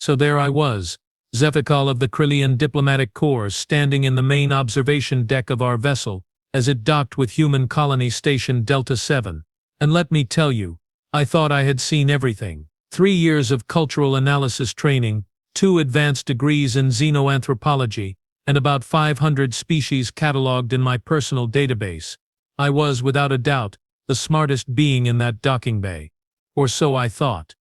So there I was, Zeph of the Krillian Diplomatic Corps, standing in the main observation deck of our vessel, as it docked with Human Colony Station Delta 7. And let me tell you, I thought I had seen everything. 3 years of cultural analysis training, 2 advanced degrees in xenoanthropology, and about 500 species catalogued in my personal database. I was, without a doubt, the smartest being in that docking bay. Or so I thought.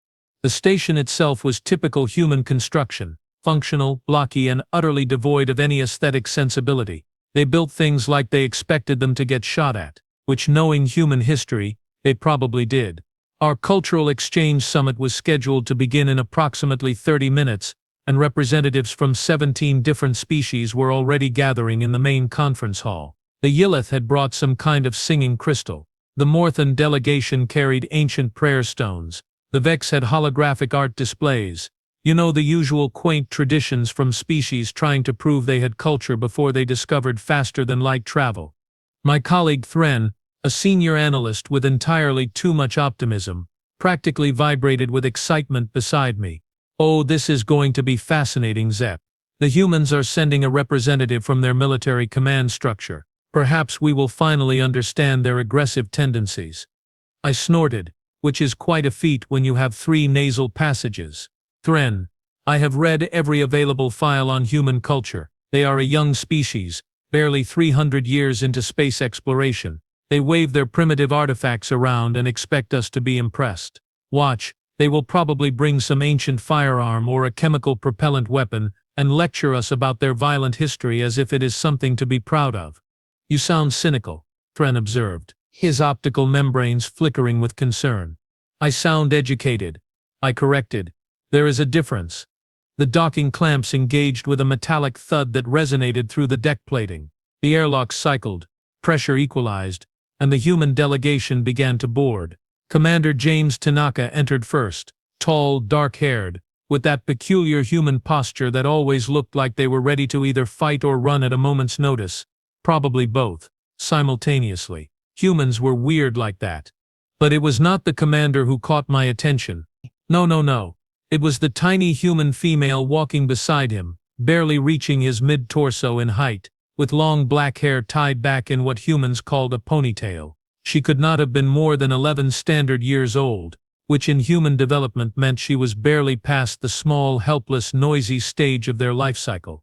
The station itself was typical human construction, functional, blocky, and utterly devoid of any aesthetic sensibility. They built things like they expected them to get shot at, which, knowing human history, they probably did. Our cultural exchange summit was scheduled to begin in approximately 30 minutes, and representatives from 17 different species were already gathering in the main conference hall. The Yillith had brought some kind of singing crystal. The Morthan delegation carried ancient prayer stones. The Vex had holographic art displays. You know, the usual quaint traditions from species trying to prove they had culture before they discovered faster-than-light travel. My colleague Thren, a senior analyst with entirely too much optimism, practically vibrated with excitement beside me. "Oh, this is going to be fascinating, Zeph. The humans are sending a representative from their military command structure. Perhaps we will finally understand their aggressive tendencies." I snorted, which is quite a feat when you have 3 nasal passages. "Thren, I have read every available file on human culture. They are a young species, barely 300 years into space exploration. They wave their primitive artifacts around and expect us to be impressed. Watch, they will probably bring some ancient firearm or a chemical propellant weapon and lecture us about their violent history as if it is something to be proud of." "You sound cynical," Thren observed, his optical membranes flickering with concern. "I sound educated," I corrected. "There is a difference." The docking clamps engaged with a metallic thud that resonated through the deck plating. The airlock cycled, pressure equalized, and the human delegation began to board. Commander James Tanaka entered first, tall, dark-haired, with that peculiar human posture that always looked like they were ready to either fight or run at a moment's notice. Probably both, simultaneously. Humans were weird like that. But it was not the commander who caught my attention. No. It was the tiny human female walking beside him, barely reaching his mid-torso in height, with long black hair tied back in what humans called a ponytail. She could not have been more than 11 standard years old, which in human development meant she was barely past the small, helpless, noisy stage of their life cycle.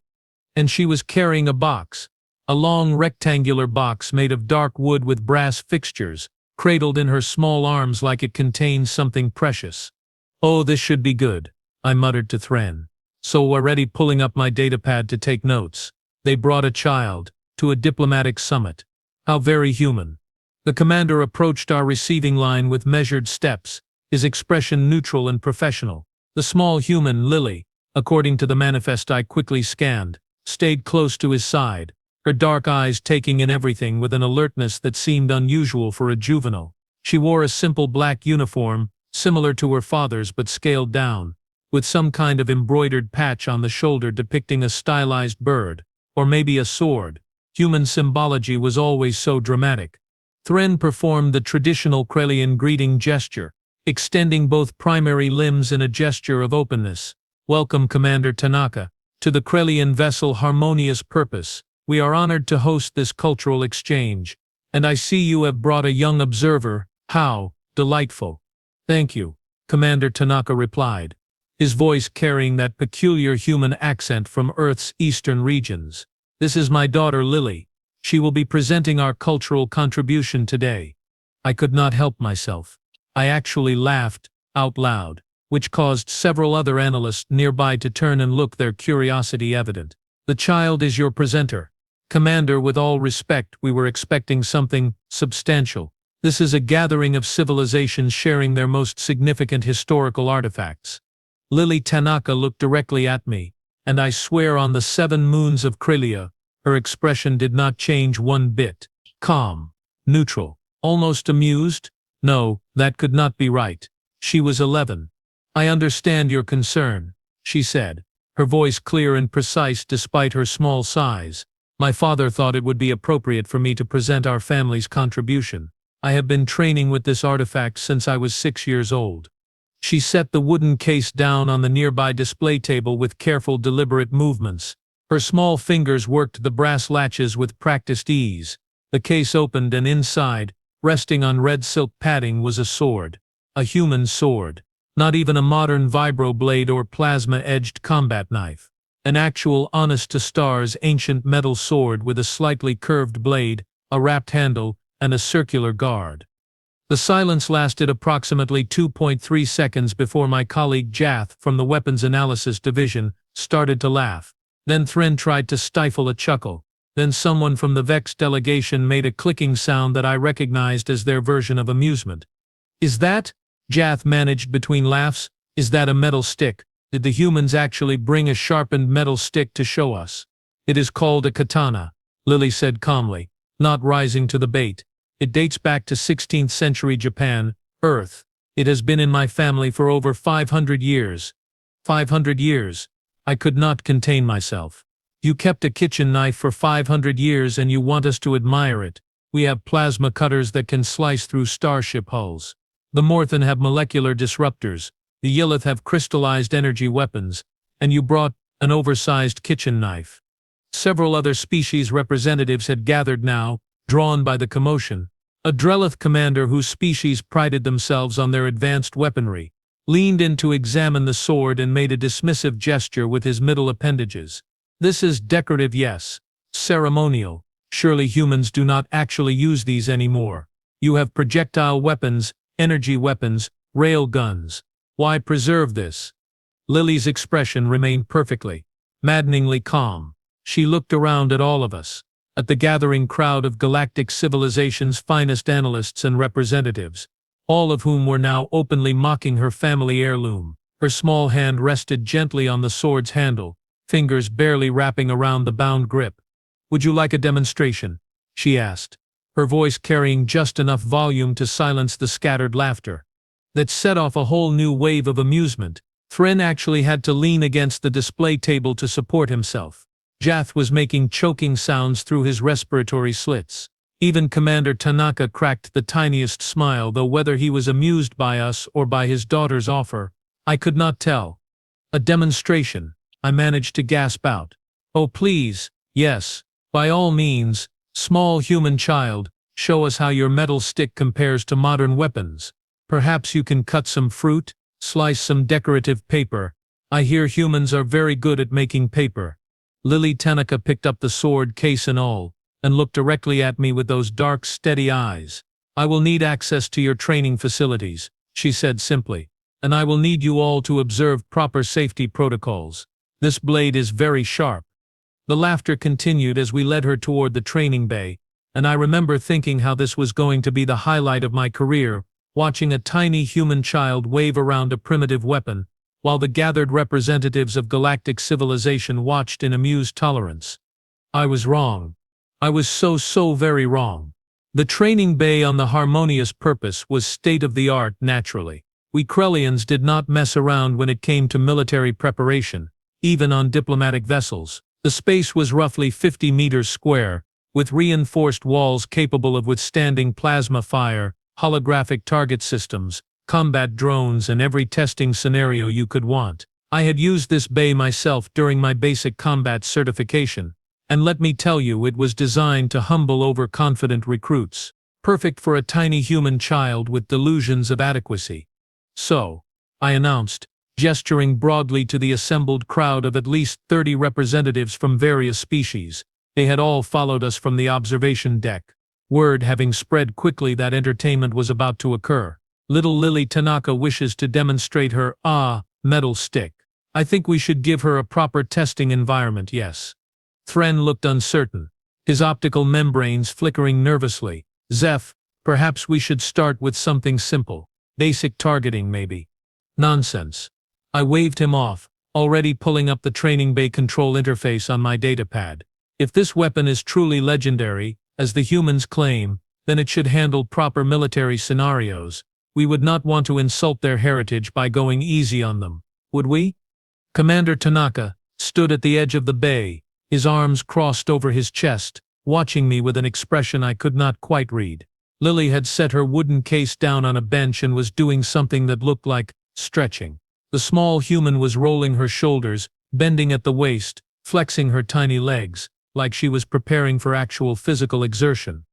And she was carrying a box. A long rectangular box made of dark wood with brass fixtures, cradled in her small arms like it contained something precious. "Oh, this should be good," I muttered to Thren. So already pulling up my datapad to take notes. They brought a child, to a diplomatic summit. How very human. The commander approached our receiving line with measured steps, his expression neutral and professional. The small human, Lily, according to the manifest I quickly scanned, stayed close to his side, her dark eyes taking in everything with an alertness that seemed unusual for a juvenile. She wore a simple black uniform, similar to her father's but scaled down, with some kind of embroidered patch on the shoulder depicting a stylized bird, or maybe a sword. Human symbology was always so dramatic. Thren performed the traditional Krelian greeting gesture, extending both primary limbs in a gesture of openness. "Welcome, Commander Tanaka, to the Krelian vessel Harmonious Purpose. We are honored to host this cultural exchange, and I see you have brought a young observer. How delightful." "Thank you," Commander Tanaka replied, his voice carrying that peculiar human accent from Earth's eastern regions. "This is my daughter Lily. She will be presenting our cultural contribution today." I could not help myself. I actually laughed, out loud, which caused several other analysts nearby to turn and look, their curiosity evident. "The child is your presenter. Commander, with all respect, we were expecting something substantial. This is a gathering of civilizations sharing their most significant historical artifacts." Lily Tanaka looked directly at me, and I swear on the 7 moons of Krylia, her expression did not change one bit. Calm, neutral, almost amused? No, that could not be right. She was 11. "I understand your concern," she said, her voice clear and precise despite her small size. "My father thought it would be appropriate for me to present our family's contribution. I have been training with this artifact since I was 6 years old." She set the wooden case down on the nearby display table with careful, deliberate movements. Her small fingers worked the brass latches with practiced ease. The case opened and inside, resting on red silk padding, was a sword. A human sword. Not even a modern vibroblade or plasma-edged combat knife. An actual honest-to-stars ancient metal sword with a slightly curved blade, a wrapped handle, and a circular guard. The silence lasted approximately 2.3 seconds before my colleague Zeph from the Weapons Analysis Division started to laugh. Then Thren tried to stifle a chuckle. Then someone from the Vex delegation made a clicking sound that I recognized as their version of amusement. "Is that?" Zeph managed between laughs. "Is that a metal stick? Did the humans actually bring a sharpened metal stick to show us?" "It is called a katana," Lily said calmly, not rising to the bait. "It dates back to 16th century Japan, Earth. It has been in my family for over 500 years. 500 years. I could not contain myself. You kept a kitchen knife for 500 years and you want us to admire it. We have plasma cutters that can slice through starship hulls. The Morthan have molecular disruptors. The Yillith have crystallized energy weapons. And you brought an oversized kitchen knife." Several other species representatives had gathered now, drawn by the commotion. A Drellith commander whose species prided themselves on their advanced weaponry leaned in to examine the sword and made a dismissive gesture with his middle appendages. "This is decorative, yes. Ceremonial. Surely humans do not actually use these anymore. You have projectile weapons, energy weapons, rail guns. Why preserve this?" Lily's expression remained perfectly, maddeningly calm. She looked around at all of us, at the gathering crowd of galactic civilization's finest analysts and representatives, all of whom were now openly mocking her family heirloom. Her small hand rested gently on the sword's handle, fingers barely wrapping around the bound grip. "Would you like a demonstration?" she asked, her voice carrying just enough volume to silence the scattered laughter that set off a whole new wave of amusement. Thren actually had to lean against the display table to support himself. Zeph was making choking sounds through his respiratory slits. Even Commander Tanaka cracked the tiniest smile, though whether he was amused by us or by his daughter's offer, I could not tell. "A demonstration," I managed to gasp out. "Oh please, yes, by all means, small human child, show us how your metal stick compares to modern weapons. Perhaps you can cut some fruit, slice some decorative paper. I hear humans are very good at making paper." Lily Tanaka picked up the sword, case and all, and looked directly at me with those dark, steady eyes. "I will need access to your training facilities," she said simply, "and I will need you all to observe proper safety protocols. This blade is very sharp." The laughter continued as we led her toward the training bay, and I remember thinking how this was going to be the highlight of my career, watching a tiny human child wave around a primitive weapon, while the gathered representatives of galactic civilization watched in amused tolerance. I was wrong. I was so very wrong. The training bay on the Harmonious Purpose was state-of-the-art naturally. We Krellians did not mess around when it came to military preparation, even on diplomatic vessels. The space was roughly 50 meters square, with reinforced walls capable of withstanding plasma fire, holographic target systems, combat drones, and every testing scenario you could want. I had used this bay myself during my basic combat certification, and let me tell you, it was designed to humble overconfident recruits, perfect for a tiny human child with delusions of adequacy. "So," I announced, gesturing broadly to the assembled crowd of at least 30 representatives from various species. They had all followed us from the observation deck, word having spread quickly that entertainment was about to occur. "Little Lily Tanaka wishes to demonstrate her, metal stick. I think we should give her a proper testing environment, yes." Thren looked uncertain, his optical membranes flickering nervously. "Zeph, perhaps we should start with something simple. Basic targeting, maybe." "Nonsense." I waved him off, already pulling up the training bay control interface on my datapad. "If this weapon is truly legendary, as the humans claim, then it should handle proper military scenarios. We would not want to insult their heritage by going easy on them, would we?" Commander Tanaka stood at the edge of the bay, his arms crossed over his chest, watching me with an expression I could not quite read. Lily had set her wooden case down on a bench and was doing something that looked like stretching. The small human was rolling her shoulders, bending at the waist, flexing her tiny legs, like she was preparing for actual physical exertion.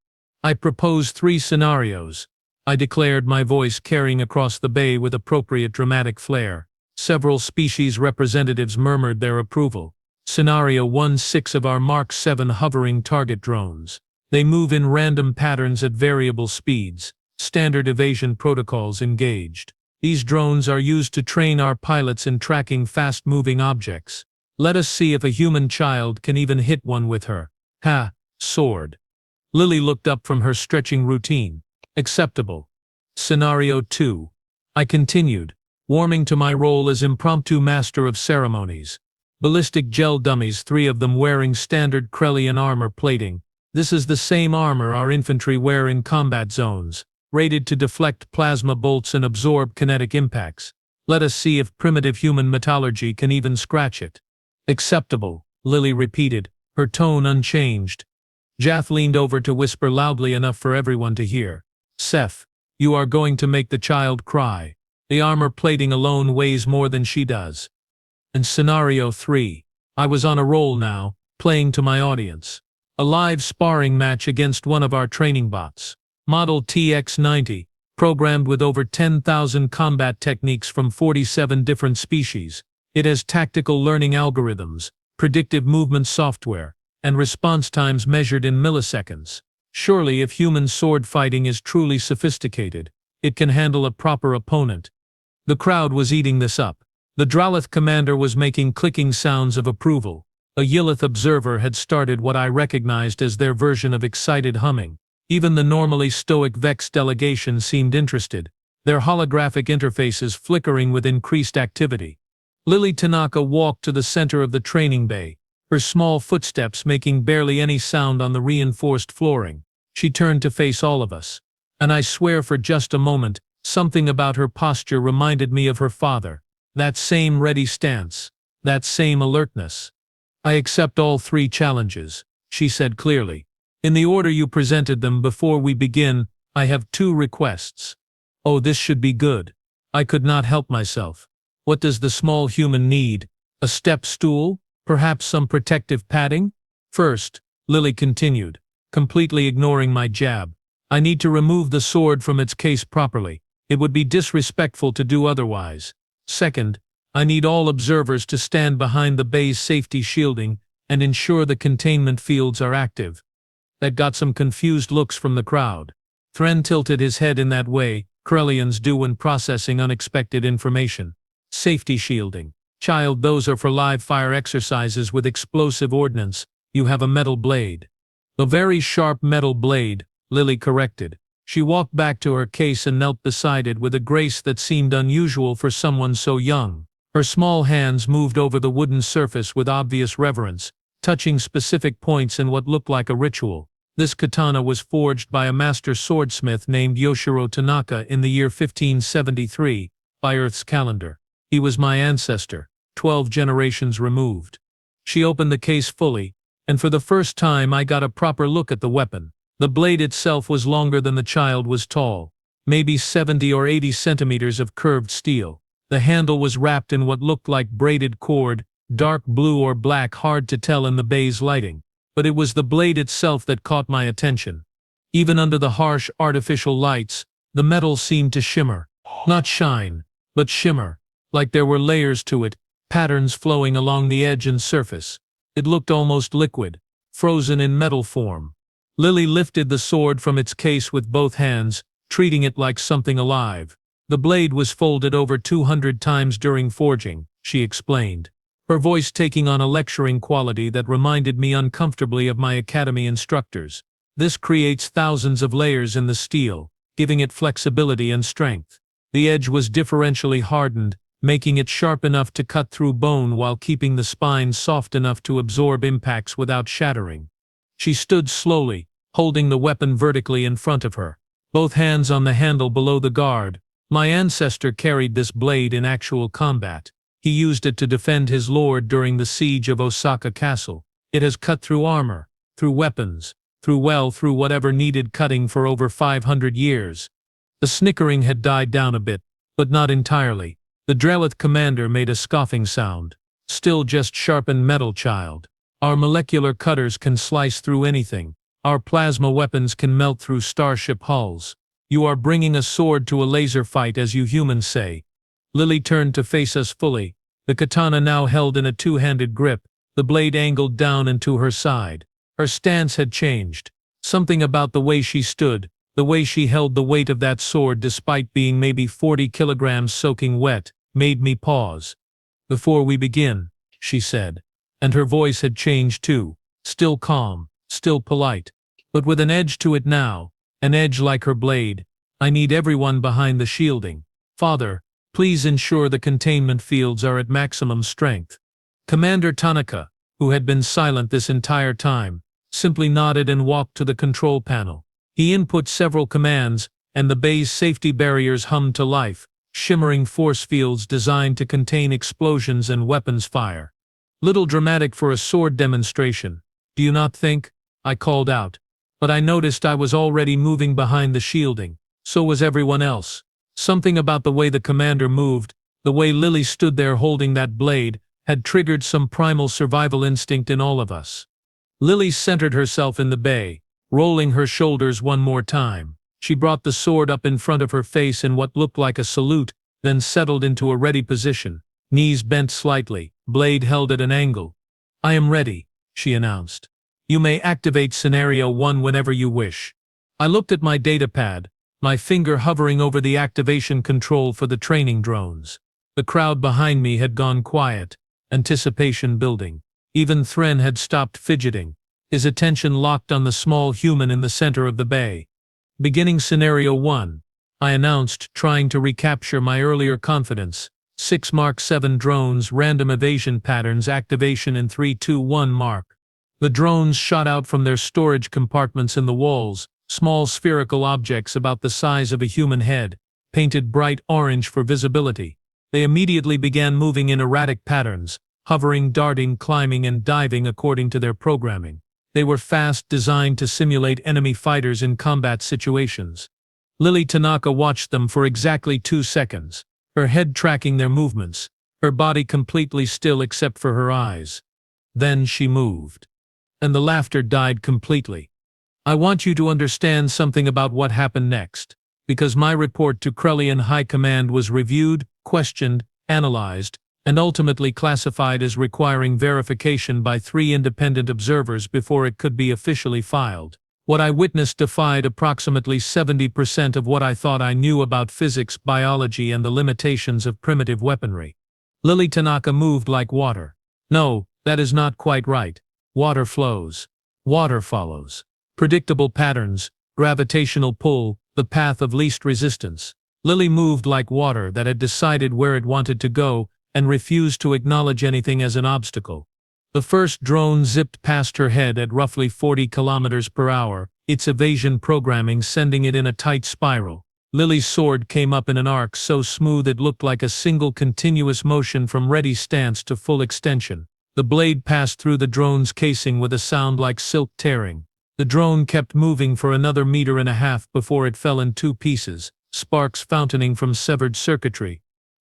I proposed 3 scenarios, I declared, my voice carrying across the bay with appropriate dramatic flair. Several species representatives murmured their approval. Scenario 1: 6 of our Mark 7 hovering target drones. They move in random patterns at variable speeds. Standard evasion protocols engaged. These drones are used to train our pilots in tracking fast-moving objects. Let us see if a human child can even hit one with her sword. Lily looked up from her stretching routine. Acceptable. Scenario 2. I continued, warming to my role as impromptu master of ceremonies. Ballistic gel dummies, 3 of them wearing standard Krellian armor plating. This is the same armor our infantry wear in combat zones, rated to deflect plasma bolts and absorb kinetic impacts. Let us see if primitive human metallurgy can even scratch it. Acceptable, Lily repeated, her tone unchanged. Zeph leaned over to whisper loudly enough for everyone to hear. Zeph, you are going to make the child cry. The armor plating alone weighs more than she does. And Scenario 3. I was on a roll now, playing to my audience. A live sparring match against one of our training bots. Model TX-90, programmed with over 10,000 combat techniques from 47 different species. It has tactical learning algorithms, predictive movement software, and response times measured in milliseconds. Surely if human sword fighting is truly sophisticated, it can handle a proper opponent. The crowd was eating this up. The Dralith commander was making clicking sounds of approval. A Yilith observer had started what I recognized as their version of excited humming. Even the normally stoic Vex delegation seemed interested, their holographic interfaces flickering with increased activity. Lily Tanaka walked to the center of the training bay, her small footsteps making barely any sound on the reinforced flooring. She turned to face all of us. And I swear for just a moment, something about her posture reminded me of her father. That same ready stance, that same alertness. I accept all 3 challenges, she said clearly. In the order you presented them. Before we begin, I have 2 requests. Oh, this should be good. I could not help myself. What does the small human need? A step stool? Perhaps some protective padding? First, Lily continued, completely ignoring my jab, I need to remove the sword from its case properly. It would be disrespectful to do otherwise. Second, I need all observers to stand behind the bay's safety shielding and ensure the containment fields are active. That got some confused looks from the crowd. Thren tilted his head in that way Krellians do when processing unexpected information. Safety shielding. Child, those are for live fire exercises with explosive ordnance. You have a metal blade. A very sharp metal blade, Lily corrected. She walked back to her case and knelt beside it with a grace that seemed unusual for someone so young. Her small hands moved over the wooden surface with obvious reverence, touching specific points in what looked like a ritual. This katana was forged by a master swordsmith named Yoshiro Tanaka in the year 1573, by Earth's calendar. He was my ancestor, 12 generations removed. She opened the case fully, and for the first time I got a proper look at the weapon. The blade itself was longer than the child was tall, maybe 70 or 80 centimeters of curved steel. The handle was wrapped in what looked like braided cord, dark blue or black, hard to tell in the bay's lighting. But it was the blade itself that caught my attention. Even under the harsh, artificial lights, the metal seemed to shimmer. Not shine, but shimmer, like there were layers to it, patterns flowing along the edge and surface. It looked almost liquid, frozen in metal form. Lily lifted the sword from its case with both hands, treating it like something alive. The blade was folded over 200 times during forging, she explained, her voice taking on a lecturing quality that reminded me uncomfortably of my academy instructors. This creates thousands of layers in the steel, giving it flexibility and strength. The edge was differentially hardened, making it sharp enough to cut through bone while keeping the spine soft enough to absorb impacts without shattering. She stood slowly, holding the weapon vertically in front of her, both hands on the handle below the guard. My ancestor carried this blade in actual combat. He used it to defend his lord during the siege of Osaka Castle. It has cut through armor, through weapons, through whatever needed cutting for over 500 years. The snickering had died down a bit, but not entirely. The Drellith commander made a scoffing sound. Still just sharpened metal, child. Our molecular cutters can slice through anything. Our plasma weapons can melt through starship hulls. You are bringing a sword to a laser fight, as you humans say. Lily turned to face us fully, the katana now held in a two-handed grip, the blade angled down into her side. Her stance had changed. Something about the way she stood, the way she held the weight of that sword despite being maybe 40 kilograms soaking wet, made me pause. "Before we begin," she said. And her voice had changed too, still calm, still polite, but with an edge to it now, an edge like her blade. "I need everyone behind the shielding. Father, please ensure the containment fields are at maximum strength." Commander Tanaka, who had been silent this entire time, simply nodded and walked to the control panel. He input several commands, and the bay's safety barriers hummed to life, shimmering force fields designed to contain explosions and weapons fire. "Little dramatic for a sword demonstration, do you not think?" I called out. But I noticed I was already moving behind the shielding. So was everyone else. Something about the way the commander moved, the way Lily stood there holding that blade, had triggered some primal survival instinct in all of us. Lily centered herself in the bay, rolling her shoulders one more time. She brought the sword up in front of her face in what looked like a salute, then settled into a ready position, knees bent slightly, blade held at an angle. "I am ready," she announced. "You may activate Scenario 1 whenever you wish." I looked at my datapad, my finger hovering over the activation control for the training drones. The crowd behind me had gone quiet, anticipation building. Even Thren had stopped fidgeting, his attention locked on the small human in the center of the bay. "Beginning Scenario 1, I announced, trying to recapture my earlier confidence. 6 Mark 7 drones, random evasion patterns, activation in 3, 2, 1 mark. The drones shot out from their storage compartments in the walls, small spherical objects about the size of a human head, painted bright orange for visibility. They immediately began moving in erratic patterns, hovering, darting, climbing, and diving according to their programming. They were fast, designed to simulate enemy fighters in combat situations. Lily Tanaka watched them for exactly 2 seconds, her head tracking their movements, her body completely still except for her eyes. Then she moved. And the laughter died completely. I want you to understand something about what happened next, because my report to Krellian High Command was reviewed, questioned, analyzed, and ultimately classified as requiring verification by 3 independent observers before it could be officially filed. What I witnessed defied approximately 70% of what I thought I knew about physics, biology, and the limitations of primitive weaponry. Lily Tanaka moved like water. No, that is not quite right. Water flows. Water follows. Predictable patterns, gravitational pull, the path of least resistance. Lily moved like water that had decided where it wanted to go and refused to acknowledge anything as an obstacle. The first drone zipped past her head at roughly 40 kilometers per hour, its evasion programming sending it in a tight spiral. Lily's sword came up in an arc so smooth it looked like a single continuous motion from ready stance to full extension. The blade passed through the drone's casing with a sound like silk tearing. The drone kept moving for another 1.5 meters before it fell in 2 pieces, sparks fountaining from severed circuitry.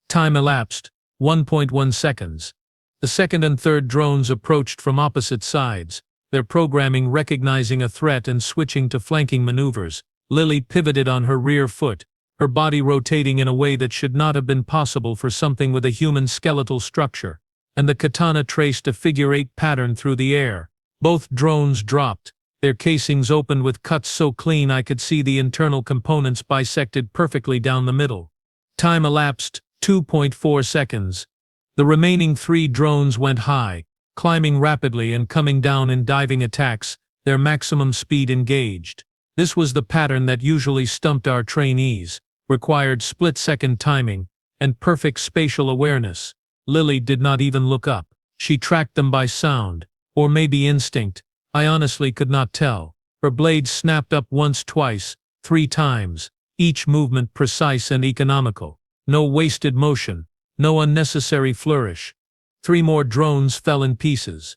Time elapsed, 1.1 seconds. The second and third drones approached from opposite sides, their programming recognizing a threat and switching to flanking maneuvers. Lily pivoted on her rear foot, her body rotating in a way that should not have been possible for something with a human skeletal structure, and the katana traced a figure-8 pattern through the air. Both drones dropped, their casings opened with cuts so clean I could see the internal components bisected perfectly down the middle. Time elapsed, 2.4 seconds. The remaining 3 drones went high, climbing rapidly and coming down in diving attacks, their maximum speed engaged. This was the pattern that usually stumped our trainees, required split-second timing, and perfect spatial awareness. Lily did not even look up. She tracked them by sound, or maybe instinct. I honestly could not tell. Her blade snapped up once, twice, 3 times, each movement precise and economical. No wasted motion, no unnecessary flourish. 3 more drones fell in pieces.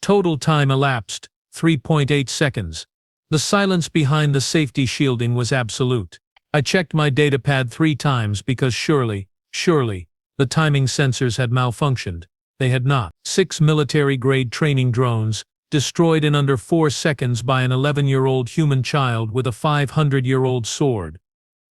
Total time elapsed, 3.8 seconds. The silence behind the safety shielding was absolute. I checked my datapad 3 times because surely, The timing sensors had malfunctioned. They had not. 6 military-grade training drones, destroyed in under 4 seconds by an 11-year-old human child with a 500-year-old sword.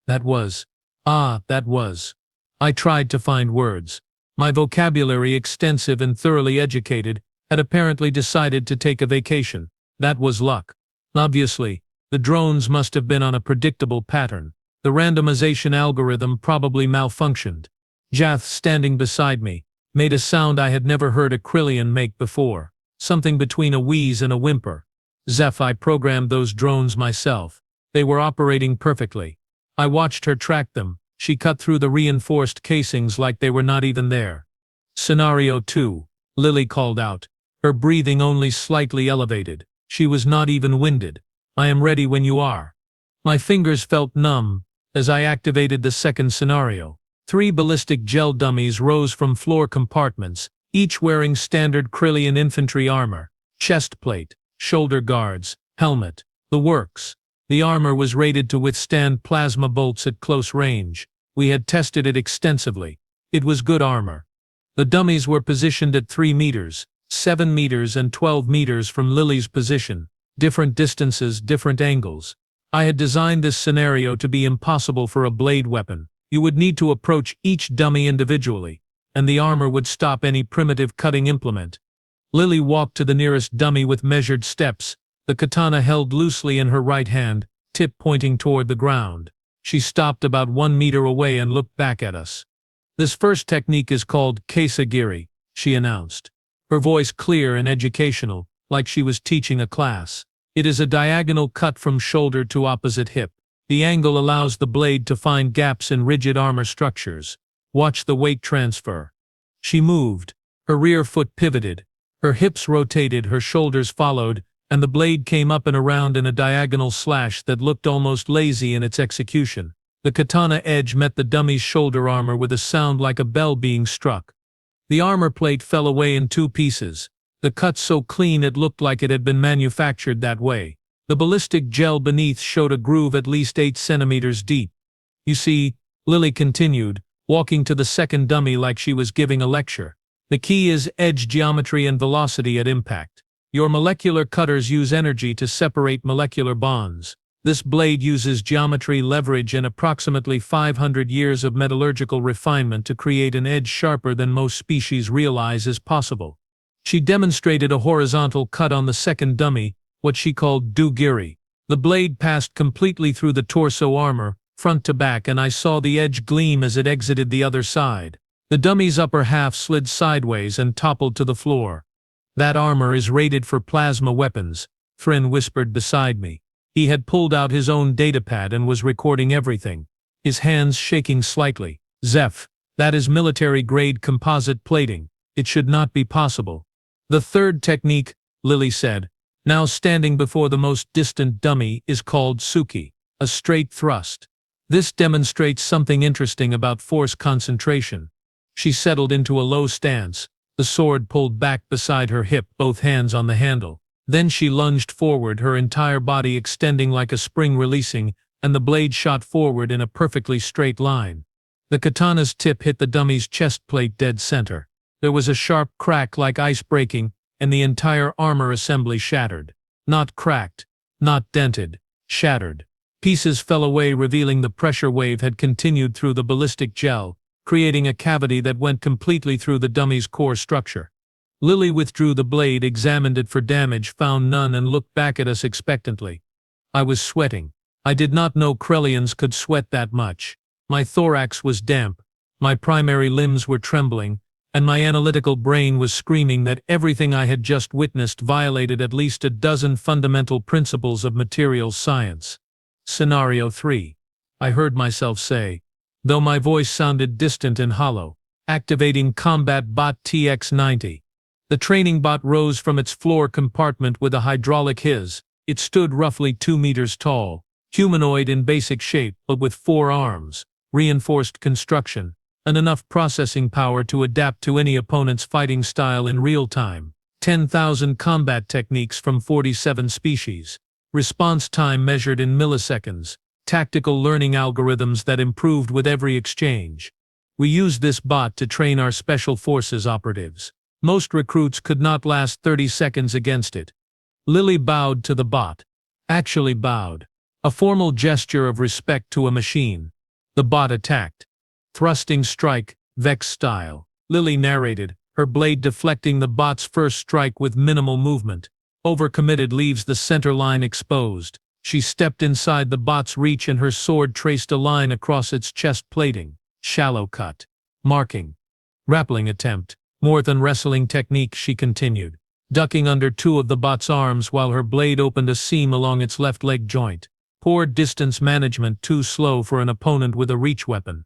That was. I tried to find words. My vocabulary, extensive and thoroughly educated, had apparently decided to take a vacation. That was luck. Obviously, the drones must have been on a predictable pattern. The randomization algorithm probably malfunctioned. Zeph, standing beside me, made a sound I had never heard a Krillian make before, something between a wheeze and a whimper. Zeph, I programmed those drones myself. They were operating perfectly. I watched her track them. She cut through the reinforced casings like they were not even there. Scenario 2, Lily called out, her breathing only slightly elevated. She was not even winded. I am ready when you are. My fingers felt numb as I activated the second scenario. 3 ballistic gel dummies rose from floor compartments, each wearing standard Krillian infantry armor, chest plate, shoulder guards, helmet, the works. The armor was rated to withstand plasma bolts at close range. We had tested it extensively. It was good armor. The dummies were positioned at 3 meters, 7 meters and 12 meters from Lily's position. Different distances, different angles. I had designed this scenario to be impossible for a blade weapon. You would need to approach each dummy individually, and the armor would stop any primitive cutting implement. Lily walked to the nearest dummy with measured steps, the katana held loosely in her right hand, tip pointing toward the ground. She stopped about 1 meter away and looked back at us. This first technique is called kesagiri, she announced. Her voice clear and educational, like she was teaching a class. It is a diagonal cut from shoulder to opposite hip. The angle allows the blade to find gaps in rigid armor structures. Watch the weight transfer. She moved. Her rear foot pivoted. Her hips rotated, her shoulders followed, and the blade came up and around in a diagonal slash that looked almost lazy in its execution. The katana edge met the dummy's shoulder armor with a sound like a bell being struck. The armor plate fell away in 2 pieces, the cut so clean it looked like it had been manufactured that way. The ballistic gel beneath showed a groove at least 8 centimeters deep. You see, Lily continued, walking to the second dummy like she was giving a lecture. The key is edge geometry and velocity at impact. Your molecular cutters use energy to separate molecular bonds. This blade uses geometry, leverage, and approximately 500 years of metallurgical refinement to create an edge sharper than most species realize is possible. She demonstrated a horizontal cut on the second dummy, what she called do-giri. The blade passed completely through the torso armor, front to back, and I saw the edge gleam as it exited the other side. The dummy's upper half slid sideways and toppled to the floor. That armor is rated for plasma weapons, Thren whispered beside me. He had pulled out his own datapad and was recording everything, his hands shaking slightly. Zeph, that is military-grade composite plating. It should not be possible. The third technique, Lily said, now standing before the most distant dummy, is called Suki, a straight thrust. This demonstrates something interesting about force concentration. She settled into a low stance, the sword pulled back beside her hip, both hands on the handle. Then she lunged forward, her entire body extending like a spring releasing, and the blade shot forward in a perfectly straight line. The katana's tip hit the dummy's chest plate dead center. There was a sharp crack like ice breaking, and the entire armor assembly shattered. Not cracked, not dented, shattered. Pieces fell away, revealing the pressure wave had continued through the ballistic gel, creating a cavity that went completely through the dummy's core structure. Lily withdrew the blade, examined it for damage, found none, and looked back at us expectantly. I was sweating. I did not know Krellians could sweat that much. My thorax was damp, my primary limbs were trembling, and my analytical brain was screaming that everything I had just witnessed violated at least a dozen fundamental principles of materials science. Scenario 3. I heard myself say, though my voice sounded distant and hollow, activating Combat Bot TX-90. The training bot rose from its floor compartment with a hydraulic hiss. It stood roughly 2 meters tall, humanoid in basic shape but with 4 arms, reinforced construction, and enough processing power to adapt to any opponent's fighting style in real time. 10,000 combat techniques from 47 species. Response time measured in milliseconds. Tactical learning algorithms that improved with every exchange. We use this bot to train our special forces operatives. Most recruits could not last 30 seconds against it. Lily bowed to the bot. Actually bowed. A formal gesture of respect to a machine. The bot attacked. Thrusting strike, Vex style. Lily narrated, her blade deflecting the bot's first strike with minimal movement. Overcommitted leaves the center line exposed. She stepped inside the bot's reach and her sword traced a line across its chest plating. Shallow cut. Marking. Grappling attempt. More than wrestling technique, she continued, ducking under two of the bot's arms while her blade opened a seam along its left leg joint. Poor distance management, too slow for an opponent with a reach weapon.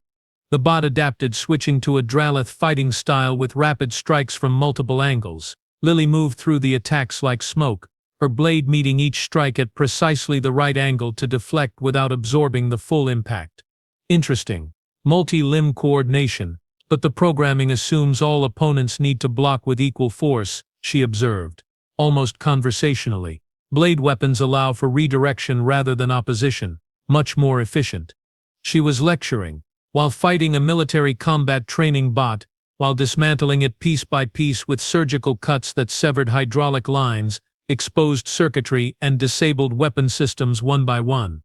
The bot adapted, switching to a Dralith fighting style with rapid strikes from multiple angles. Lily moved through the attacks like smoke, her blade meeting each strike at precisely the right angle to deflect without absorbing the full impact. Interesting. Multi-limb coordination, but the programming assumes all opponents need to block with equal force, she observed, almost conversationally. Blade weapons allow for redirection rather than opposition, much more efficient. She was lecturing, while fighting a military combat training bot, while dismantling it piece by piece with surgical cuts that severed hydraulic lines, exposed circuitry, and disabled weapon systems one by one.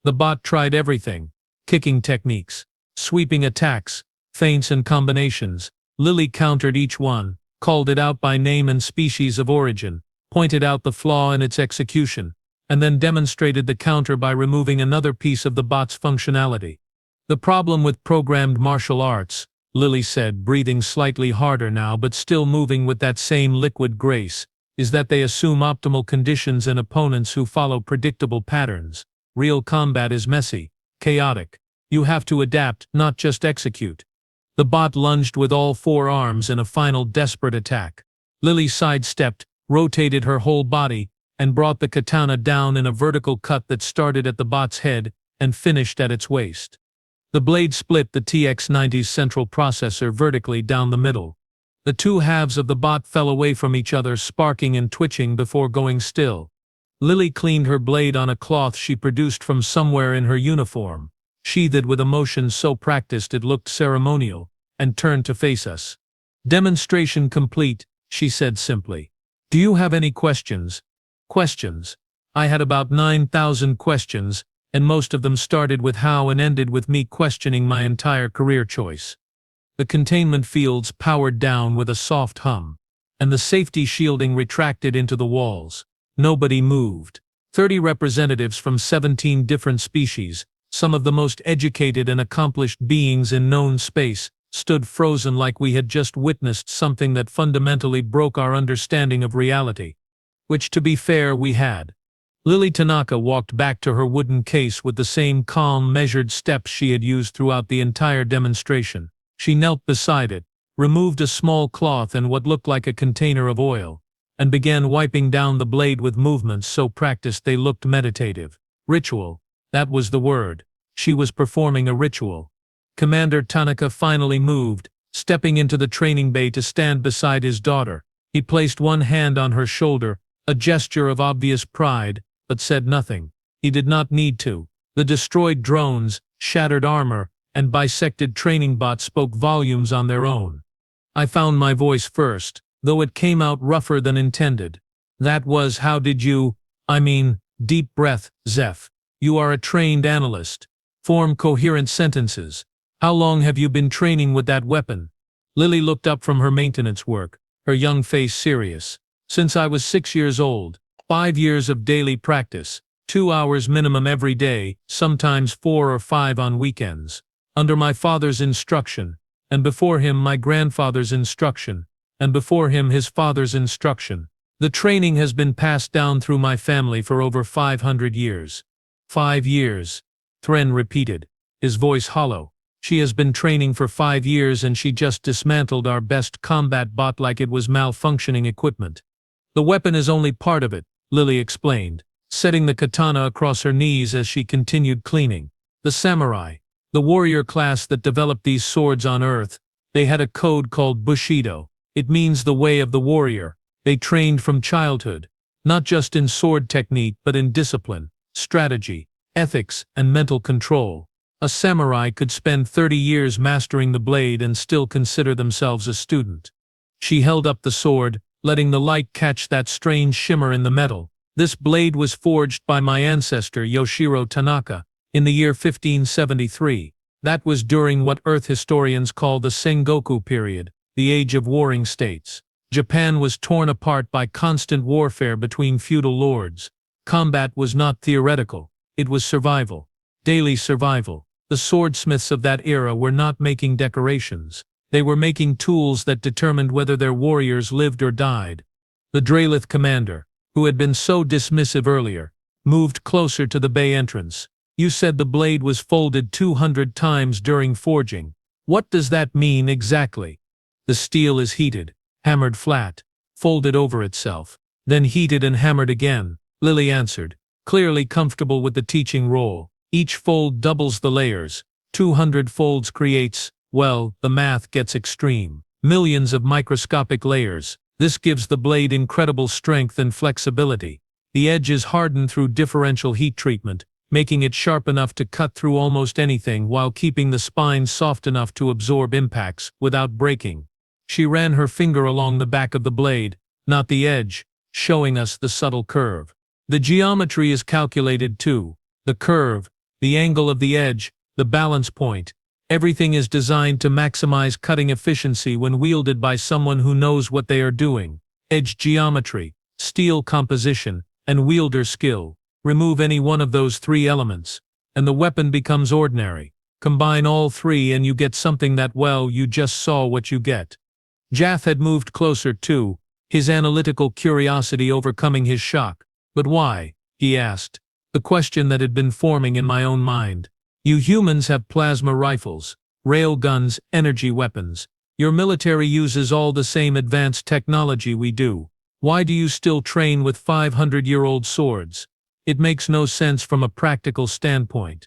The bot tried everything: kicking techniques, sweeping attacks, feints and combinations. Lily countered each one, called it out by name and species of origin, pointed out the flaw in its execution, and then demonstrated the counter by removing another piece of the bot's functionality. The problem with programmed martial arts, Lily said, breathing slightly harder now but still moving with that same liquid grace, is that they assume optimal conditions and opponents who follow predictable patterns. Real combat is messy, chaotic. You have to adapt, not just execute. The bot lunged with all four arms in a final desperate attack. Lily sidestepped, rotated her whole body, and brought the katana down in a vertical cut that started at the bot's head and finished at its waist. The blade split the TX-90's central processor vertically down the middle. The two halves of the bot fell away from each other, sparking and twitching before going still. Lily cleaned her blade on a cloth she produced from somewhere in her uniform, sheathed with a motion so practiced it looked ceremonial, and turned to face us. "Demonstration complete," she said simply. "Do you have any questions?" Questions. I had about 9,000 questions, and most of them started with how and ended with me questioning my entire career choice. The containment fields powered down with a soft hum, and the safety shielding retracted into the walls. Nobody moved. 30 representatives from 17 different species, some of the most educated and accomplished beings in known space, stood frozen like we had just witnessed something that fundamentally broke our understanding of reality. Which, to be fair, we had. Lily Tanaka walked back to her wooden case with the same calm, measured steps she had used throughout the entire demonstration. She knelt beside it, removed a small cloth and what looked like a container of oil, and began wiping down the blade with movements so practiced they looked meditative. Ritual. That was the word. She was performing a ritual. Commander Tanaka finally moved, stepping into the training bay to stand beside his daughter. He placed one hand on her shoulder, a gesture of obvious pride, but said nothing. He did not need to. The destroyed drones, shattered armor, and bisected training bots spoke volumes on their own. I found my voice first, though it came out rougher than intended. That was, how did you, deep breath, Zeph. You are a trained analyst. Form coherent sentences. How long have you been training with that weapon? Lily looked up from her maintenance work, her young face serious. Since I was 6 years old. 5 years of daily practice. 2 hours minimum every day, sometimes 4 or 5 on weekends. Under my father's instruction, and before him my grandfather's instruction, and before him his father's instruction. The training has been passed down through my family for over 500 years. 5 years, Thren repeated, his voice hollow. She has been training for 5 years and she just dismantled our best combat bot like it was malfunctioning equipment. The weapon is only part of it, Lily explained, setting the katana across her knees as she continued cleaning. The samurai, the warrior class that developed these swords on Earth, they had a code called Bushido. It means the way of the warrior. They trained from childhood, not just in sword technique but in discipline, strategy, ethics, and mental control. A samurai could spend 30 years mastering the blade and still consider themselves a student. She held up the sword, letting the light catch that strange shimmer in the metal. This blade was forged by my ancestor Yoshiro Tanaka in the year 1573. That was during what Earth historians call the Sengoku period, the age of warring states. Japan was torn apart by constant warfare between feudal lords. Combat was not theoretical, it was survival. Daily survival. The swordsmiths of that era were not making decorations. They were making tools that determined whether their warriors lived or died. The Dralith commander, who had been so dismissive earlier, moved closer to the bay entrance. You said the blade was folded 200 times during forging. What does that mean exactly? The steel is heated, hammered flat, folded over itself, then heated and hammered again, Lily answered, clearly comfortable with the teaching role. Each fold doubles the layers. 200 folds creates, well, the math gets extreme. Millions of microscopic layers. This gives the blade incredible strength and flexibility. The edge is hardened through differential heat treatment, making it sharp enough to cut through almost anything while keeping the spine soft enough to absorb impacts without breaking. She ran her finger along the back of the blade, not the edge, showing us the subtle curve. The geometry is calculated too. The curve, the angle of the edge, the balance point. Everything is designed to maximize cutting efficiency when wielded by someone who knows what they are doing. Edge geometry, steel composition, and wielder skill. Remove any one of those three elements, and the weapon becomes ordinary. Combine all three and you get something that, well, you just saw what you get. Zeph had moved closer too, his analytical curiosity overcoming his shock. But why? He asked. The question that had been forming in my own mind. You humans have plasma rifles, rail guns, energy weapons. Your military uses all the same advanced technology we do. Why do you still train with 500-year-old swords? It makes no sense from a practical standpoint.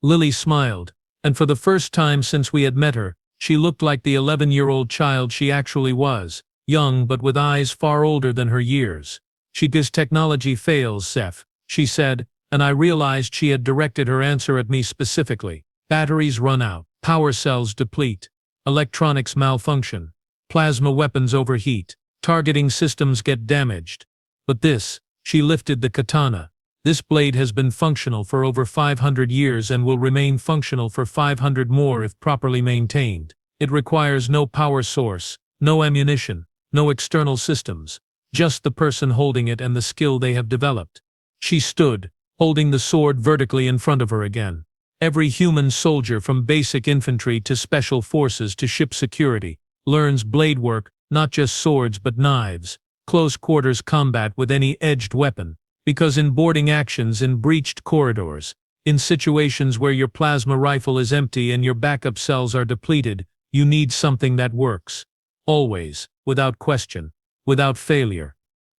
Lily smiled, and for the first time since we had met her, she looked like the 11-year-old child she actually was, young but with eyes far older than her years. Because technology fails, Zeph, she said, and I realized she had directed her answer at me specifically. Batteries run out, power cells deplete, electronics malfunction, plasma weapons overheat, targeting systems get damaged. But this, she lifted the katana. This blade has been functional for over 500 years and will remain functional for 500 more if properly maintained. It requires no power source, no ammunition, no external systems, just the person holding it and the skill they have developed. She stood, holding the sword vertically in front of her again. Every human soldier from basic infantry to special forces to ship security learns blade work, not just swords but knives, close quarters combat with any edged weapon, because in boarding actions in breached corridors, in situations where your plasma rifle is empty and your backup cells are depleted, you need something that works. Always, without question, without failure.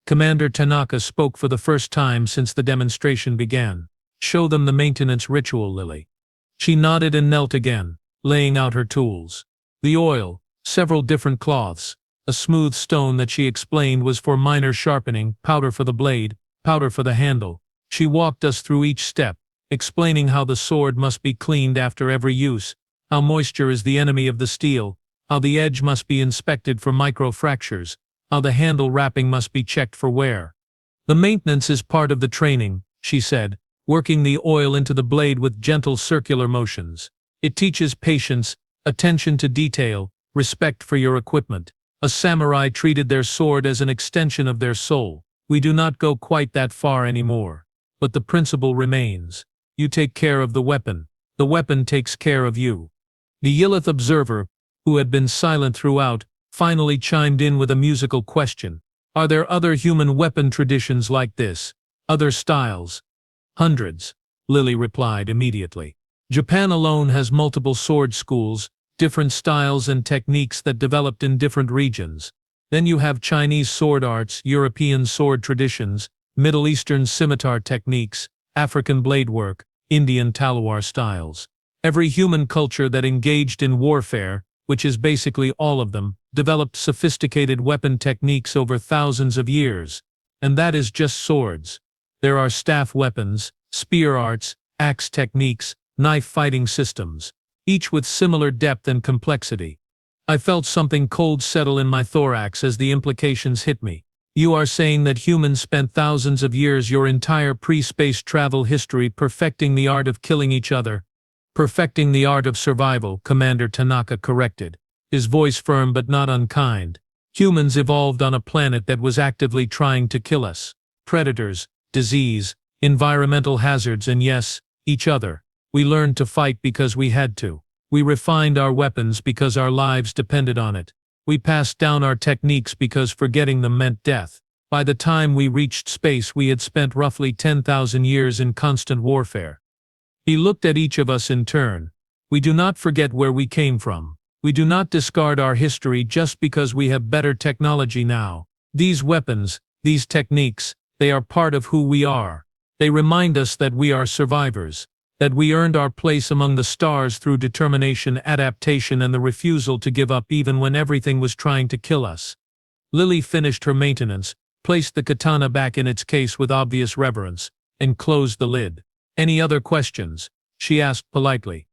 Commander Tanaka spoke for the first time since the demonstration began. Show them the maintenance ritual, Lily. She nodded and knelt again, laying out her tools. The oil, several different cloths, a smooth stone that she explained was for minor sharpening, powder for the blade, powder for the handle. She walked us through each step, explaining how the sword must be cleaned after every use, how moisture is the enemy of the steel, how the edge must be inspected for micro-fractures, how the handle wrapping must be checked for wear. The maintenance is part of the training, she said, working the oil into the blade with gentle circular motions. It teaches patience, attention to detail, respect for your equipment. A samurai treated their sword as an extension of their soul. We do not go quite that far anymore. But the principle remains. You take care of the weapon takes care of you. The Yilith observer, who had been silent throughout, finally chimed in with a musical question. Are there other human weapon traditions like this? Other styles? Hundreds, Lily replied immediately. Japan alone has multiple sword schools, different styles and techniques that developed in different regions. Then you have Chinese sword arts, European sword traditions, Middle Eastern scimitar techniques, African blade work, Indian talwar styles. Every human culture that engaged in warfare, which is basically all of them, developed sophisticated weapon techniques over thousands of years. And that is just swords. There are staff weapons, spear arts, axe techniques, knife fighting systems, each with similar depth and complexity. I felt something cold settle in my thorax as the implications hit me. You are saying that humans spent thousands of years, your entire pre-space travel history, perfecting the art of killing each other. Perfecting the art of survival, Commander Tanaka corrected, his voice firm but not unkind. Humans evolved on a planet that was actively trying to kill us. Predators, disease, environmental hazards, and yes, each other. We learned to fight because we had to. We refined our weapons because our lives depended on it. We passed down our techniques because forgetting them meant death. By the time we reached space, we had spent roughly 10,000 years in constant warfare. He looked at each of us in turn. We do not forget where we came from. We do not discard our history just because we have better technology now. These weapons, these techniques, they are part of who we are. They remind us that we are survivors, that we earned our place among the stars through determination, adaptation, and the refusal to give up even when everything was trying to kill us. Lily finished her maintenance, placed the katana back in its case with obvious reverence, and closed the lid. "Any other questions?" she asked politely.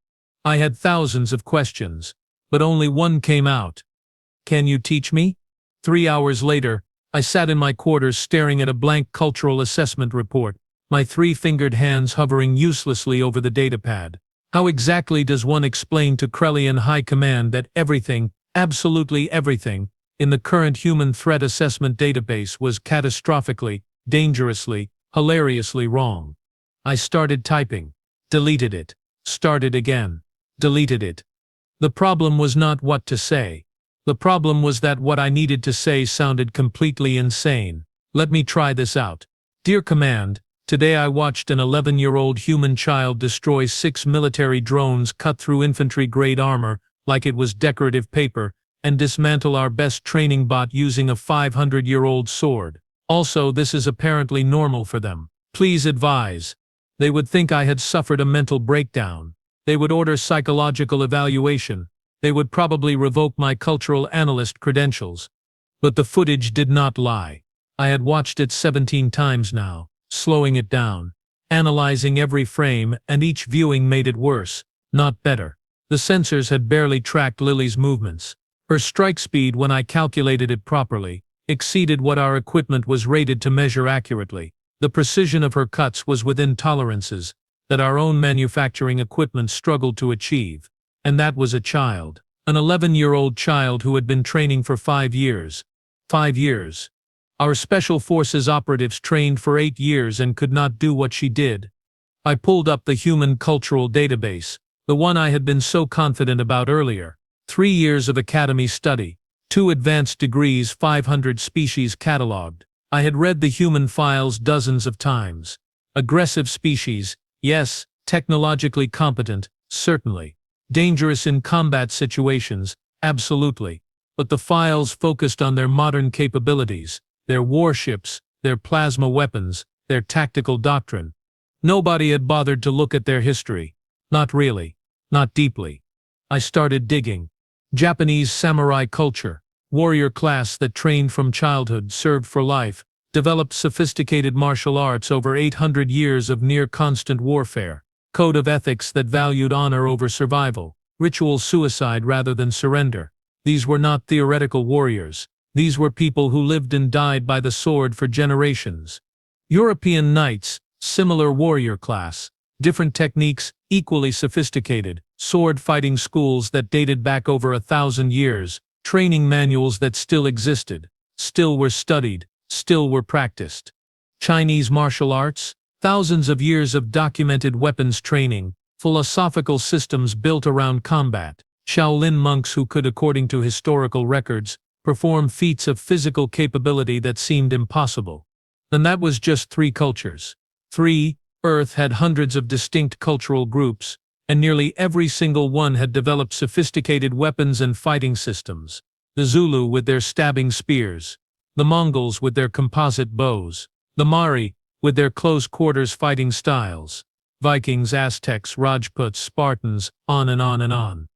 I had thousands of questions, but only one came out. "Can you teach me?" 3 hours later, I sat in my quarters staring at a blank cultural assessment report, my three-fingered hands hovering uselessly over the datapad. How exactly does one explain to Krellian High Command that everything, absolutely everything, in the current human threat assessment database was catastrophically, dangerously, hilariously wrong? I started typing, deleted it, started again, deleted it. The problem was not what to say. The problem was that what I needed to say sounded completely insane. Let me try this out. "Dear Command, today I watched an 11-year-old human child destroy 6 military drones, cut through infantry-grade armor like it was decorative paper, and dismantle our best training bot using a 500-year-old sword. Also, this is apparently normal for them. Please advise." They would think I had suffered a mental breakdown. They would order psychological evaluation. They would probably revoke my cultural analyst credentials. But the footage did not lie. I had watched it 17 times now, slowing it down, analyzing every frame, and each viewing made it worse, not better. The sensors had barely tracked Lily's movements. Her strike speed, when I calculated it properly, exceeded what our equipment was rated to measure accurately. The precision of her cuts was within tolerances that our own manufacturing equipment struggled to achieve. And that was a child. An 11-year-old child who had been training for 5 years. 5 years. Our Special Forces operatives trained for 8 years and could not do what she did. I pulled up the human cultural database, the one I had been so confident about earlier. 3 years of academy study, 2 advanced degrees, 500 species catalogued. I had read the human files dozens of times. Aggressive species, yes. Technologically competent, certainly. Dangerous in combat situations, absolutely. But the files focused on their modern capabilities, their warships, their plasma weapons, their tactical doctrine. Nobody had bothered to look at their history. Not really. Not deeply. I started digging. Japanese samurai culture. Warrior class that trained from childhood, served for life, developed sophisticated martial arts over 800 years of near-constant warfare. Code of ethics that valued honor over survival. Ritual suicide rather than surrender. These were not theoretical warriors. These were people who lived and died by the sword for generations. European knights, similar warrior class. Different techniques, equally sophisticated. Sword fighting schools that dated back over 1,000 years. Training manuals that still existed, still were studied, still were practiced. Chinese martial arts, thousands of years of documented weapons training, philosophical systems built around combat. Shaolin monks who could, according to historical records, perform feats of physical capability that seemed impossible. And that was just 3 cultures. 3, Earth had hundreds of distinct cultural groups, and nearly every single one had developed sophisticated weapons and fighting systems. The Zulu with their stabbing spears, the Mongols with their composite bows, the Mari with their close-quarters fighting styles, Vikings, Aztecs, Rajputs, Spartans, on and on and on.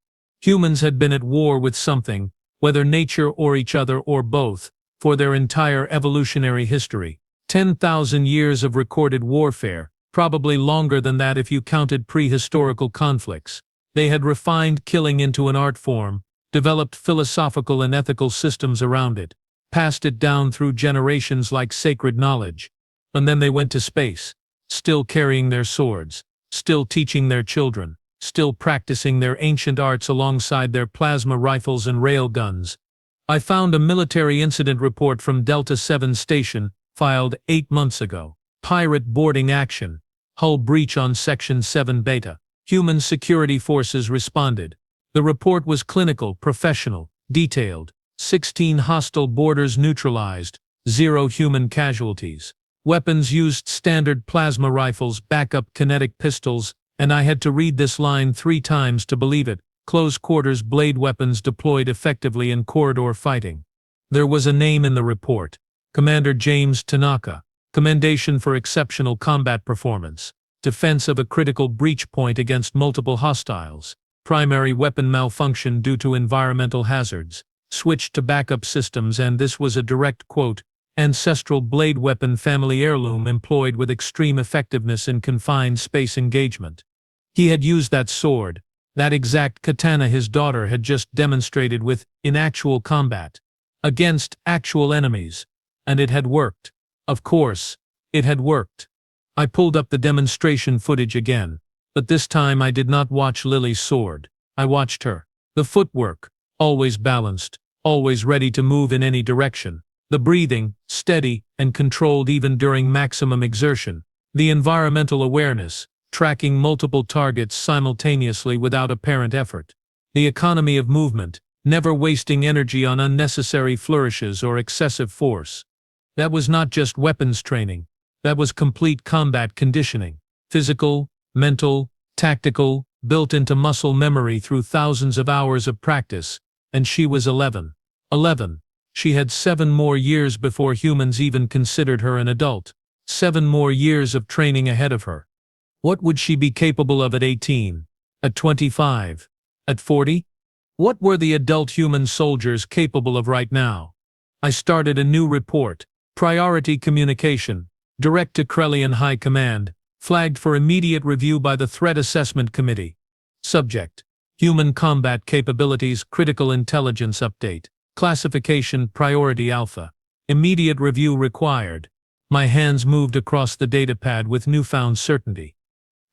Humans had been at war with something, whether nature or each other or both, for their entire evolutionary history. 10,000 years of recorded warfare, probably longer than that if you counted prehistorical conflicts. They had refined killing into an art form, developed philosophical and ethical systems around it, passed it down through generations like sacred knowledge. And then they went to space, still carrying their swords, still teaching their children, still practicing their ancient arts alongside their plasma rifles and railguns. I found a military incident report from Delta 7 Station, filed 8 months ago. Pirate boarding action. Hull breach on Section 7 Beta. Human security forces responded. The report was clinical, professional, detailed. 16 hostile boarders neutralized, 0 human casualties. Weapons used standard plasma rifles, backup kinetic pistols, and I had to read this line 3 times to believe it. Close quarters blade weapons deployed effectively in corridor fighting. There was a name in the report. Commander James Tanaka. Commendation for exceptional combat performance. Defense of a critical breach point against multiple hostiles. Primary weapon malfunction due to environmental hazards. Switched to backup systems, and this was a direct quote, ancestral blade weapon family heirloom employed with extreme effectiveness in confined space engagement. He had used that sword, that exact katana his daughter had just demonstrated in actual combat, against actual enemies. And it had worked. Of course, it had worked. I pulled up the demonstration footage again, but this time I did not watch Lily's sword. I watched her. The footwork, always balanced, always ready to move in any direction. The breathing, steady and controlled even during maximum exertion. The environmental awareness, tracking multiple targets simultaneously without apparent effort. The economy of movement, never wasting energy on unnecessary flourishes or excessive force. That was not just weapons training. That was complete combat conditioning. Physical, mental, tactical, built into muscle memory through thousands of hours of practice. And she was 11. 11. She had 7 more years before humans even considered her an adult. 7 more years of training ahead of her. What would she be capable of at 18? At 25? At 40? What were the adult human soldiers capable of right now? I started a new report. Priority communication. Direct to Krellian High Command. Flagged for immediate review by the Threat Assessment Committee. Subject: Human Combat Capabilities Critical Intelligence Update. Classification Priority Alpha. Immediate review required. My hands moved across the datapad with newfound certainty.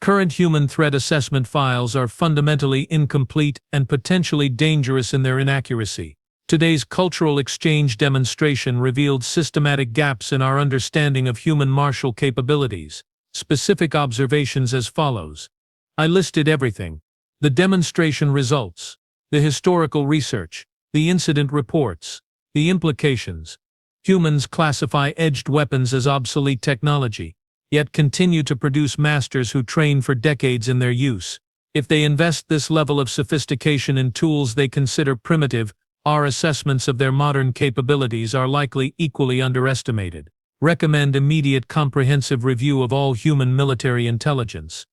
Current human threat assessment files are fundamentally incomplete and potentially dangerous in their inaccuracy. Today's cultural exchange demonstration revealed systematic gaps in our understanding of human martial capabilities. Specific observations as follows. I listed everything: the demonstration results, the historical research, the incident reports, the implications. Humans classify edged weapons as obsolete technology, yet continue to produce masters who train for decades in their use. If they invest this level of sophistication in tools they consider primitive, our assessments of their modern capabilities are likely equally underestimated. Recommend immediate comprehensive review of all human military intelligence.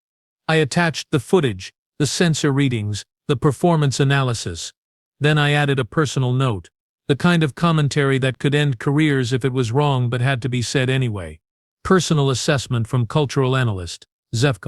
I attached the footage, the sensor readings, the performance analysis. Then I added a personal note, the kind of commentary that could end careers if it was wrong but had to be said anyway. Personal assessment from cultural analyst, Zeph.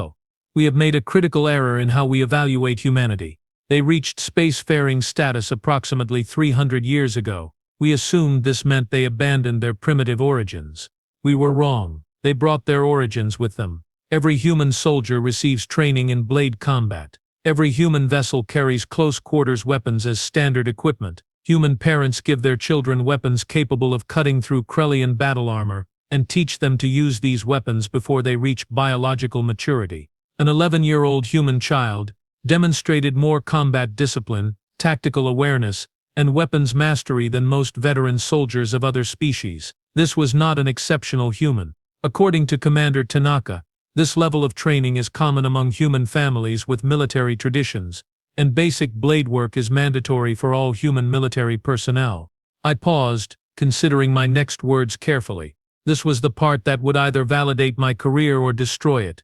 We have made a critical error in how we evaluate humanity. They reached spacefaring status approximately 300 years ago. We assumed this meant they abandoned their primitive origins. We were wrong. They brought their origins with them. Every human soldier receives training in blade combat. Every human vessel carries close-quarters weapons as standard equipment. Human parents give their children weapons capable of cutting through Krellian battle armor, and teach them to use these weapons before they reach biological maturity. An 11-year-old human child demonstrated more combat discipline, tactical awareness, and weapons mastery than most veteran soldiers of other species. This was not an exceptional human. According to Commander Tanaka, this level of training is common among human families with military traditions, and basic blade work is mandatory for all human military personnel. I paused, considering my next words carefully. This was the part that would either validate my career or destroy it.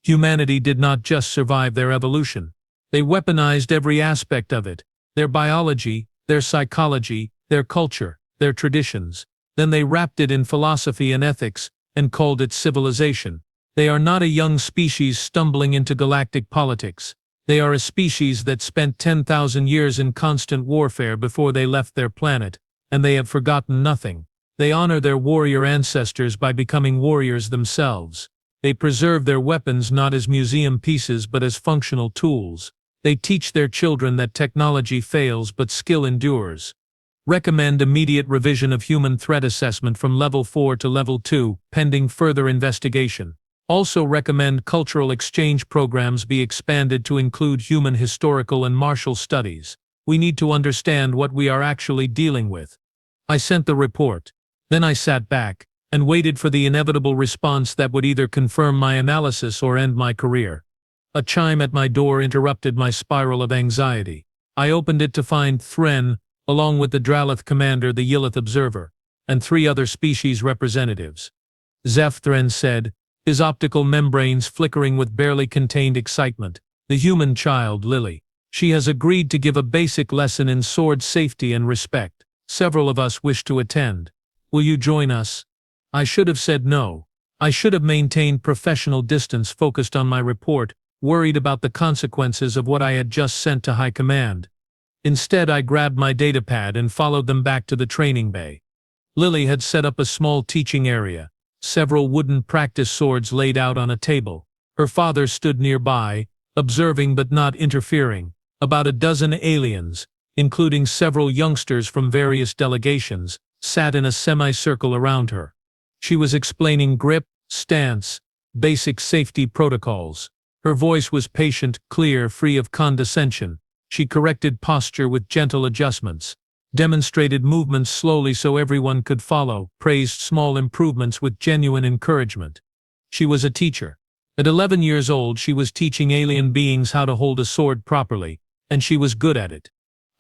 Humanity did not just survive their evolution. They weaponized every aspect of it: their biology, their psychology, their culture, their traditions. Then they wrapped it in philosophy and ethics, and called it civilization. They are not a young species stumbling into galactic politics. They are a species that spent 10,000 years in constant warfare before they left their planet, and they have forgotten nothing. They honor their warrior ancestors by becoming warriors themselves. They preserve their weapons not as museum pieces but as functional tools. They teach their children that technology fails but skill endures. Recommend immediate revision of human threat assessment from Level 4 to Level 2, pending further investigation. Also recommend cultural exchange programs be expanded to include human historical and martial studies. We need to understand what we are actually dealing with. I sent the report. Then I sat back and waited for the inevitable response that would either confirm my analysis or end my career. A chime at my door interrupted my spiral of anxiety. I opened it to find Thren, along with the Dralith commander, the Yilith observer, and 3 other species representatives. Zeph, Thren said, his optical membranes flickering with barely contained excitement. The human child, Lily. She has agreed to give a basic lesson in sword safety and respect. Several of us wish to attend. Will you join us? I should have said no. I should have maintained professional distance, focused on my report, worried about the consequences of what I had just sent to High Command. Instead, I grabbed my datapad and followed them back to the training bay. Lily had set up a small teaching area, several wooden practice swords laid out on a table. Her father stood nearby, observing but not interfering. About a dozen aliens, including several youngsters from various delegations, sat in a semicircle around her. She was explaining grip, stance, basic safety protocols. Her voice was patient, clear, free of condescension. She corrected posture with gentle adjustments, demonstrated movements slowly so everyone could follow, praised small improvements with genuine encouragement. She was a teacher. At 11 years old, she was teaching alien beings how to hold a sword properly, and she was good at it.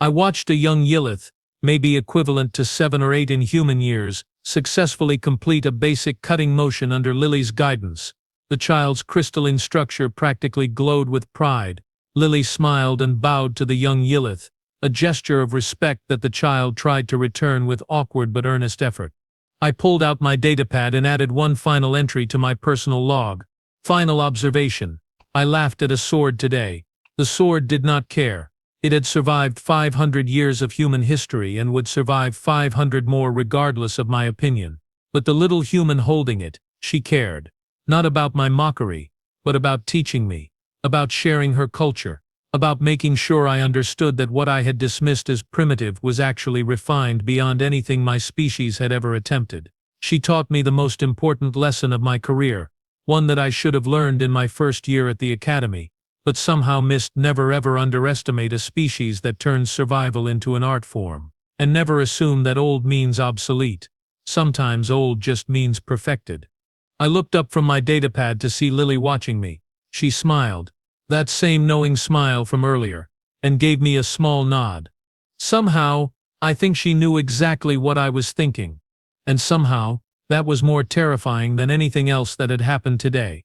I watched a young Yilith, maybe equivalent to 7 or 8 in human years, successfully complete a basic cutting motion under Lily's guidance. The child's crystalline structure practically glowed with pride. Lily smiled and bowed to the young Yilith, a gesture of respect that the child tried to return with awkward but earnest effort. I pulled out my datapad and added one final entry to my personal log. Final observation. I laughed at a sword today. The sword did not care. It had survived 500 years of human history and would survive 500 more regardless of my opinion. But the little human holding it, she cared. Not about my mockery, but about teaching me, about sharing her culture, about making sure I understood that what I had dismissed as primitive was actually refined beyond anything my species had ever attempted. She taught me the most important lesson of my career, one that I should have learned in my first year at the academy, but somehow missed. Never ever underestimate a species that turns survival into an art form, and never assume that old means obsolete. Sometimes old just means perfected. I looked up from my datapad to see Lily watching me. She smiled, that same knowing smile from earlier, and gave me a small nod. Somehow, I think she knew exactly what I was thinking. And somehow, that was more terrifying than anything else that had happened today.